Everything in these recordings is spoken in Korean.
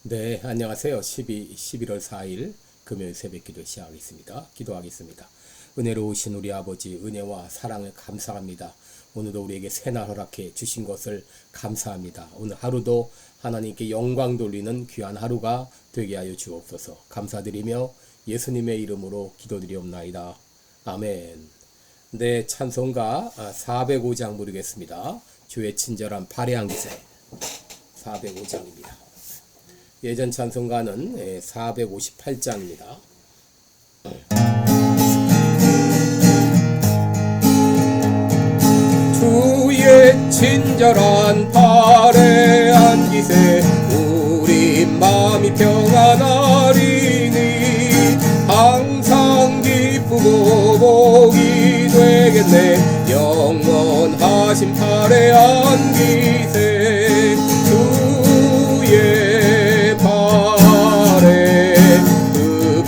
네, 안녕하세요. 11월 4일 금요일 새벽 기도 시작하겠습니다. 기도하겠습니다. 은혜로우신 우리 아버지, 은혜와 사랑을 감사합니다. 오늘도 우리에게 새날 허락해 주신 것을 감사합니다. 오늘 하루도 하나님께 영광 돌리는 귀한 하루가 되게 하여 주옵소서. 감사드리며 예수님의 이름으로 기도드리옵나이다. 아멘. 네, 찬송가 405장 부르겠습니다. 주의 친절한 발해한 기세 405장입니다. 예전 찬송가는 458장입니다. 주의 친절한 발해한 기세 우리 마음이 평안하리니 항상 기쁘고 복이 되겠네. 영원하신 발해한 기세 주의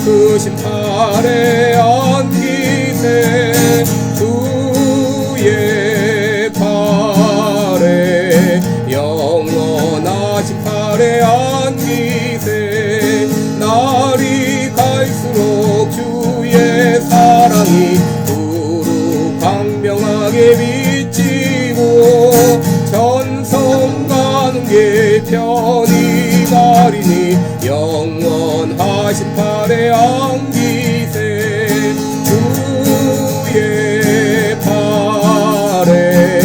크신 발해한 기세 주의 발해 영원하신 발해한 기세 날이 갈수록 주의 사랑이 두루 광명하게 비치고 전성 가는 게 편히 가리니 영원하신 발해한 기세 주의 발해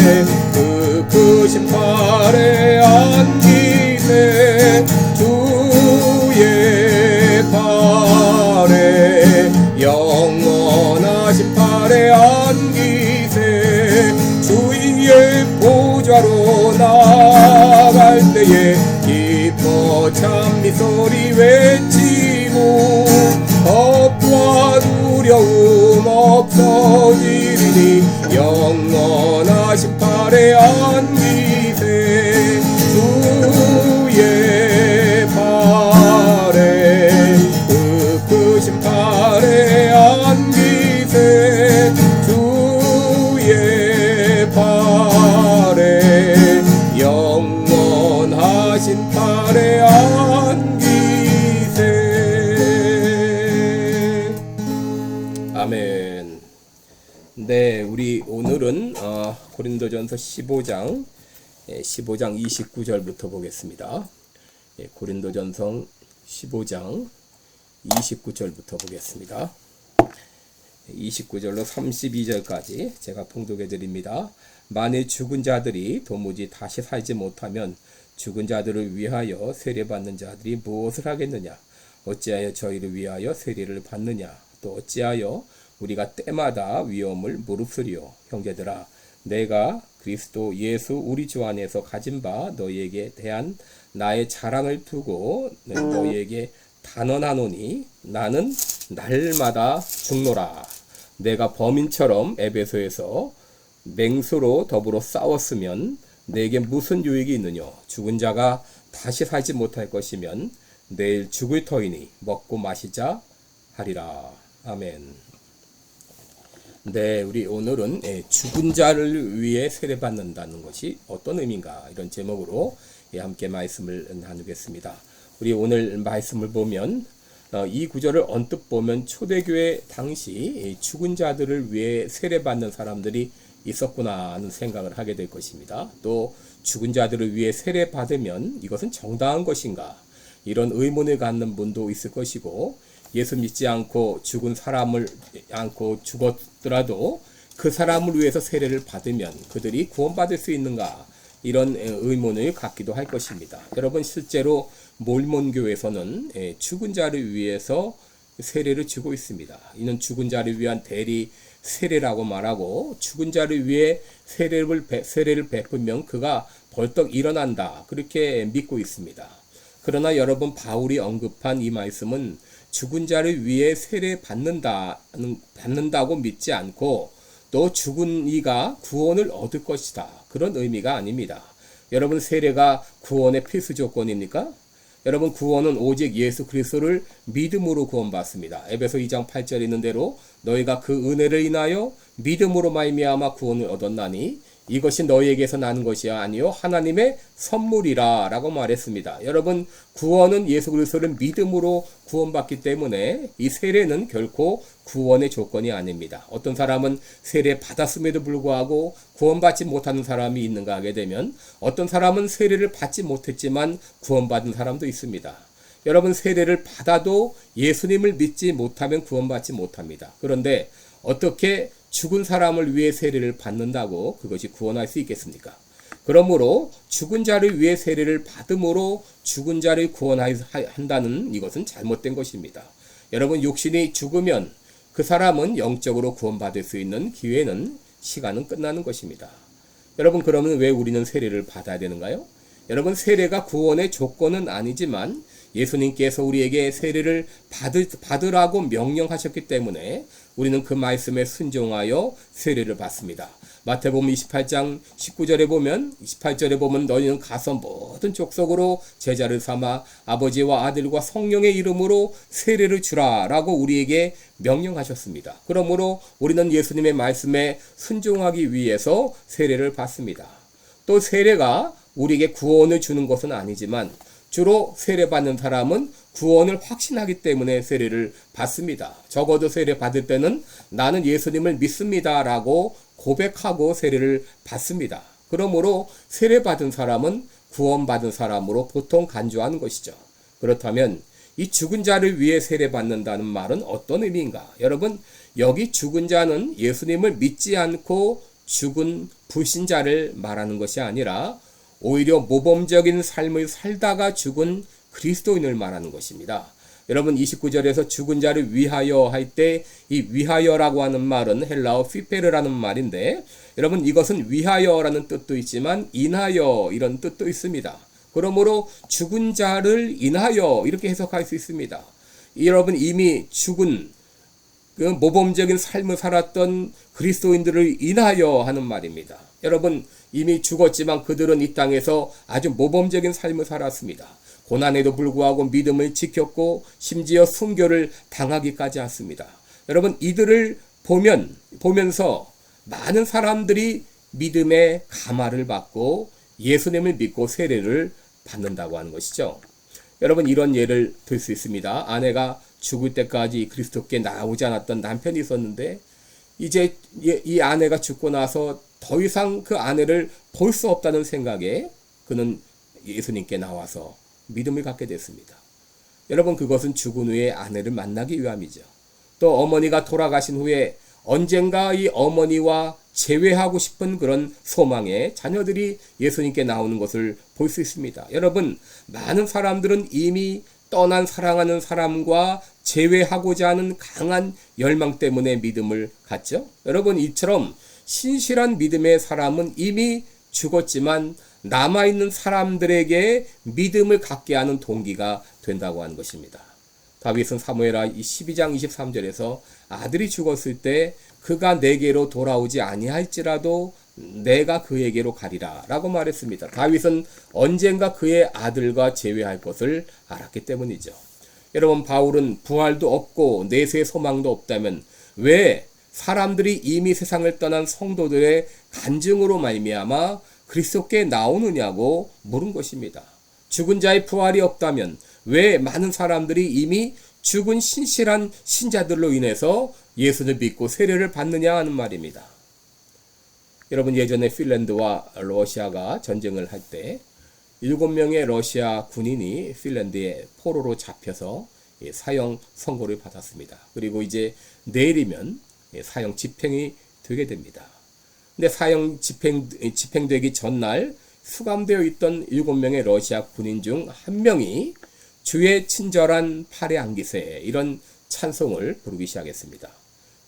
크신 발해한 기세 주의 발해 영원하신 발해한 기세 주의 보좌로 나갈 때에 기뻐 찬미 소리 외치고 겁과 두려움 없어지리니 영원하신 발해한 기세 주의 발해 크신 발해한 기세 주의 발해 영원하신 발해한 기세. 아멘. 네, 우리 오늘은 고린도전서 15장 29절부터 보겠습니다. 고린도전서 15장 29절부터 보겠습니다. 29절로 32절까지 제가 봉독해 드립니다. 만일 죽은 자들이 도무지 다시 살지 못하면 죽은 자들을 위하여 세례받는 자들이 무엇을 하겠느냐? 어찌하여 저희를 위하여 세례를 받느냐? 또 어찌하여 우리가 때마다 위험을 무릅쓰리요? 형제들아, 내가 그리스도 예수 우리 주 안에서 가진 바 너희에게 대한 나의 자랑을 두고 너희에게 단언하노니 나는 날마다 죽노라. 내가 범인처럼 에베소에서 맹수로 더불어 싸웠으면 내게 무슨 유익이 있느냐? 죽은 자가 다시 살지 못할 것이면 내일 죽을 터이니 먹고 마시자 하리라. 아멘. 네, 우리 오늘은 죽은 자를 위해 세례받는다는 것이 어떤 의미인가 이런 제목으로 함께 말씀을 나누겠습니다. 우리 오늘 말씀을 보면 이 구절을 언뜻 보면 초대교회 당시 죽은 자들을 위해 세례받는 사람들이 있었구나 하는 생각을 하게 될 것입니다. 또 죽은 자들을 위해 세례받으면 이것은 정당한 것인가 이런 의문을 갖는 분도 있을 것이고 예수 믿지 않고 죽은 사람을 안고 죽었더라도 그 사람을 위해서 세례를 받으면 그들이 구원받을 수 있는가 이런 의문을 갖기도 할 것입니다. 여러분 실제로 몰몬교에서는 죽은 자를 위해서 세례를 주고 있습니다. 이는 죽은 자를 위한 대리 세례라고 말하고 죽은 자를 위해 세례를 베풀면 그가 벌떡 일어난다 그렇게 믿고 있습니다. 그러나 여러분 바울이 언급한 이 말씀은 죽은 자를 위해 세례 받는다고 믿지 않고 또 죽은 이가 구원을 얻을 것이다 그런 의미가 아닙니다. 여러분 세례가 구원의 필수 조건입니까? 여러분 구원은 오직 예수 그리스도를 믿음으로 구원받습니다. 에베소 2장 8절에 있는 대로 너희가 그 은혜를 인하여 믿음으로 말미암아 구원을 얻었나니 이것이 너희에게서 나는 것이 아니요 하나님의 선물이라 라고 말했습니다. 여러분, 구원은 예수 그리스도를 믿음으로 구원받기 때문에 이 세례는 결코 구원의 조건이 아닙니다. 어떤 사람은 세례 받았음에도 불구하고 구원받지 못하는 사람이 있는가 하게 되면, 어떤 사람은 세례를 받지 못했지만 구원받은 사람도 있습니다. 여러분, 세례를 받아도 예수님을 믿지 못하면 구원받지 못합니다. 그런데 어떻게 죽은 사람을 위해 세례를 받는다고 그것이 구원할 수 있겠습니까? 그러므로 죽은 자를 위해 세례를 받음으로 죽은 자를 구원한다는 이것은 잘못된 것입니다. 여러분, 육신이 죽으면 그 사람은 영적으로 구원받을 수 있는 기회는, 시간은 끝나는 것입니다. 여러분, 그러면 왜 우리는 세례를 받아야 되는가요? 여러분, 세례가 구원의 조건은 아니지만 예수님께서 우리에게 세례를 받으라고 명령하셨기 때문에 우리는 그 말씀에 순종하여 세례를 받습니다. 마태복음 28장 19절에 보면, 28절에 보면 너희는 가서 모든 족속으로 제자를 삼아 아버지와 아들과 성령의 이름으로 세례를 주라 라고 우리에게 명령하셨습니다. 그러므로 우리는 예수님의 말씀에 순종하기 위해서 세례를 받습니다. 또 세례가 우리에게 구원을 주는 것은 아니지만 주로 세례받는 사람은 구원을 확신하기 때문에 세례를 받습니다. 적어도 세례 받을 때는 나는 예수님을 믿습니다 라고 고백하고 세례를 받습니다. 그러므로 세례받은 사람은 구원받은 사람으로 보통 간주하는 것이죠. 그렇다면 이 죽은 자를 위해 세례받는다는 말은 어떤 의미인가? 여러분, 여기 죽은 자는 예수님을 믿지 않고 죽은 불신자를 말하는 것이 아니라 오히려 모범적인 삶을 살다가 죽은 그리스도인을 말하는 것입니다. 여러분, 29절에서 죽은 자를 위하여 할 때 이 위하여라고 하는 말은 헬라어 피페르라는 말인데, 여러분, 이것은 위하여라는 뜻도 있지만 인하여 이런 뜻도 있습니다. 그러므로 죽은 자를 인하여 이렇게 해석할 수 있습니다. 여러분, 이미 죽은 그 모범적인 삶을 살았던 그리스도인들을 인하여 하는 말입니다. 여러분, 이미 죽었지만 그들은 이 땅에서 아주 모범적인 삶을 살았습니다. 고난에도 불구하고 믿음을 지켰고 심지어 순교를 당하기까지 했습니다. 여러분, 이들을 보면서 많은 사람들이 믿음의 감화를 받고 예수님을 믿고 세례를 받는다고 하는 것이죠. 여러분, 이런 예를 들 수 있습니다. 아내가 죽을 때까지 그리스도께 나오지 않았던 남편이 있었는데, 이제 이 아내가 죽고 나서 더 이상 그 아내를 볼 수 없다는 생각에 그는 예수님께 나와서 믿음을 갖게 됐습니다. 여러분, 그것은 죽은 후에 아내를 만나기 위함이죠. 또 어머니가 돌아가신 후에 언젠가 이 어머니와 재회하고 싶은 그런 소망에 자녀들이 예수님께 나오는 것을 볼 수 있습니다. 여러분, 많은 사람들은 이미 떠난 사랑하는 사람과 재회하고자 하는 강한 열망 때문에 믿음을 갖죠. 여러분, 이처럼 신실한 믿음의 사람은 이미 죽었지만 남아있는 사람들에게 믿음을 갖게 하는 동기가 된다고 하는 것입니다. 다윗은 사무엘하 12장 23절에서 아들이 죽었을 때 그가 내게로 돌아오지 아니할지라도 내가 그에게로 가리라 라고 말했습니다. 다윗은 언젠가 그의 아들과 재회할 것을 알았기 때문이죠. 여러분, 바울은 부활도 없고 내세의 소망도 없다면 왜 사람들이 이미 세상을 떠난 성도들의 간증으로 말미암아 그리스도께 나오느냐고 물은 것입니다. 죽은 자의 부활이 없다면 왜 많은 사람들이 이미 죽은 신실한 신자들로 인해서 예수를 믿고 세례를 받느냐 하는 말입니다. 여러분, 예전에 핀란드와 러시아가 전쟁을 할 때 7명의 러시아 군인이 핀란드의 포로로 잡혀서 사형 선고를 받았습니다. 그리고 이제 내일이면 사형 집행이 되게 됩니다. 근데 사형 집행되기 전날 수감되어 있던 7명의 러시아 군인 중 한 명이 주의 친절한 팔의 안기세 이런 찬송을 부르기 시작했습니다.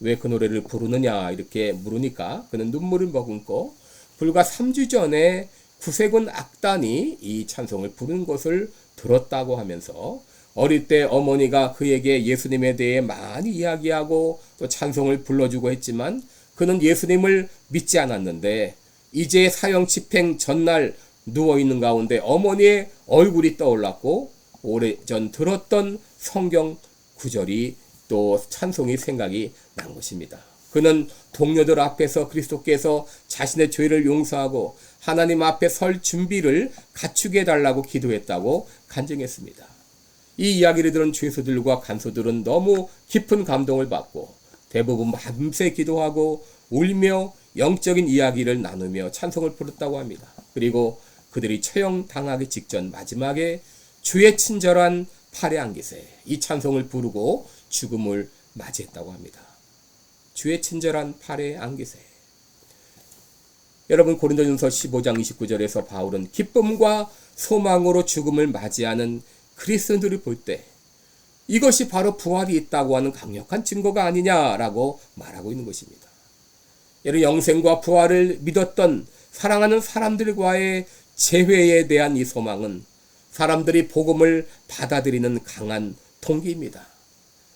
왜 그 노래를 부르느냐 이렇게 물으니까 그는 눈물을 머금고 불과 3주 전에 구세군 악단이 이 찬송을 부르는 것을 들었다고 하면서 어릴 때 어머니가 그에게 예수님에 대해 많이 이야기하고 또 찬송을 불러주고 했지만 그는 예수님을 믿지 않았는데 이제 사형 집행 전날 누워있는 가운데 어머니의 얼굴이 떠올랐고 오래전 들었던 성경 구절이 또 찬송이 생각이 난 것입니다. 그는 동료들 앞에서 그리스도께서 자신의 죄를 용서하고 하나님 앞에 설 준비를 갖추게 해달라고 기도했다고 간증했습니다. 이 이야기를 들은 죄수들과 간소들은 너무 깊은 감동을 받고 대부분 밤새 기도하고 울며 영적인 이야기를 나누며 찬송을 부르었다고 합니다. 그리고 그들이 처형당하기 직전 마지막에 주의 친절한 팔에 안기세 이 찬송을 부르고 죽음을 맞이했다고 합니다. 주의 친절한 팔에 안기세. 여러분, 고린도전서 15장 29절에서 바울은 기쁨과 소망으로 죽음을 맞이하는 그리스도인들을 볼 때 이것이 바로 부활이 있다고 하는 강력한 증거가 아니냐라고 말하고 있는 것입니다. 여러분, 영생과 부활을 믿었던 사랑하는 사람들과의 재회에 대한 이 소망은 사람들이 복음을 받아들이는 강한 동기입니다.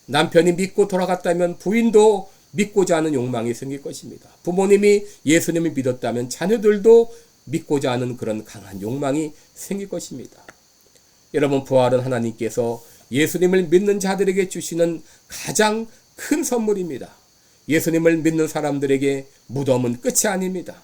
남편이 믿고 돌아갔다면 부인도 믿고자 하는 욕망이 생길 것입니다. 부모님이 예수님을 믿었다면 자녀들도 믿고자 하는 그런 강한 욕망이 생길 것입니다. 여러분, 부활은 하나님께서 예수님을 믿는 자들에게 주시는 가장 큰 선물입니다. 예수님을 믿는 사람들에게 무덤은 끝이 아닙니다.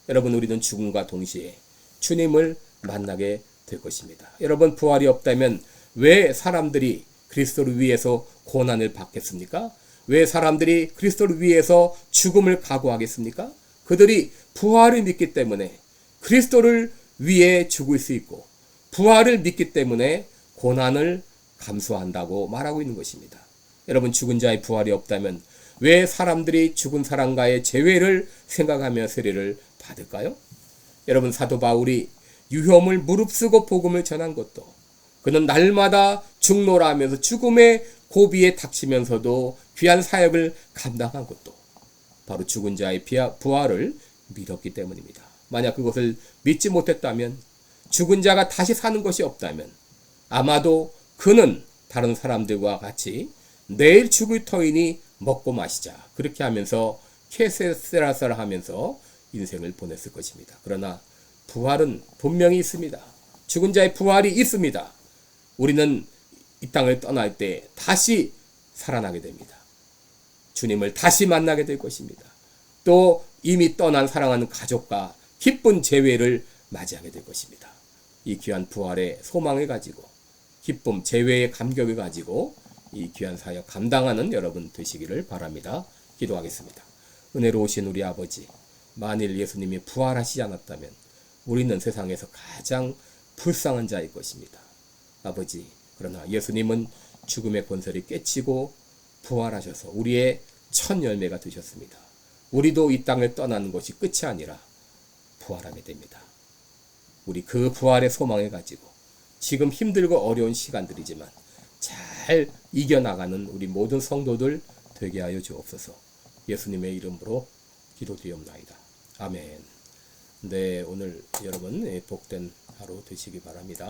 여러분, 우리는 죽음과 동시에 주님을 만나게 될 것입니다. 여러분, 부활이 없다면 왜 사람들이 그리스도를 위해서 고난을 받겠습니까? 왜 사람들이 그리스도를 위해서 죽음을 각오하겠습니까? 그들이 부활을 믿기 때문에 그리스도를 위해 죽을 수 있고 부활을 믿기 때문에 고난을 감수한다고 말하고 있는 것입니다. 여러분, 죽은 자의 부활이 없다면 왜 사람들이 죽은 사람과의 재회를 생각하며 세례를 받을까요? 여러분, 사도 바울이 유혐을 무릅쓰고 복음을 전한 것도, 그는 날마다 죽노라 하면서 죽음의 고비에 닥치면서도 귀한 사역을 감당한 것도 바로 죽은 자의 부활을 믿었기 때문입니다. 만약 그것을 믿지 못했다면, 죽은 자가 다시 사는 것이 없다면 아마도 그는 다른 사람들과 같이 내일 죽을 터이니 먹고 마시자 그렇게 하면서 케세세라사라 하면서 인생을 보냈을 것입니다. 그러나 부활은 분명히 있습니다. 죽은 자의 부활이 있습니다. 우리는 이 땅을 떠날 때 다시 살아나게 됩니다. 주님을 다시 만나게 될 것입니다. 또 이미 떠난 사랑하는 가족과 기쁜 재회를 맞이하게 될 것입니다. 이 귀한 부활의 소망을 가지고 기쁨, 재회의 감격을 가지고 이 귀한 사역 감당하는 여러분 되시기를 바랍니다. 기도하겠습니다. 은혜로우신 우리 아버지, 만일 예수님이 부활하시지 않았다면 우리는 세상에서 가장 불쌍한 자일 것입니다. 아버지, 그러나 예수님은 죽음의 권세를 깨치고 부활하셔서 우리의 첫 열매가 되셨습니다. 우리도 이 땅을 떠나는 것이 끝이 아니라 부활하게 됩니다. 우리 그 부활의 소망을 가지고 지금 힘들고 어려운 시간들이지만 잘 이겨나가는 우리 모든 성도들 되게 하여 주옵소서. 예수님의 이름으로 기도드리옵나이다. 아멘. 네, 오늘 여러분 복된 하루 되시기 바랍니다.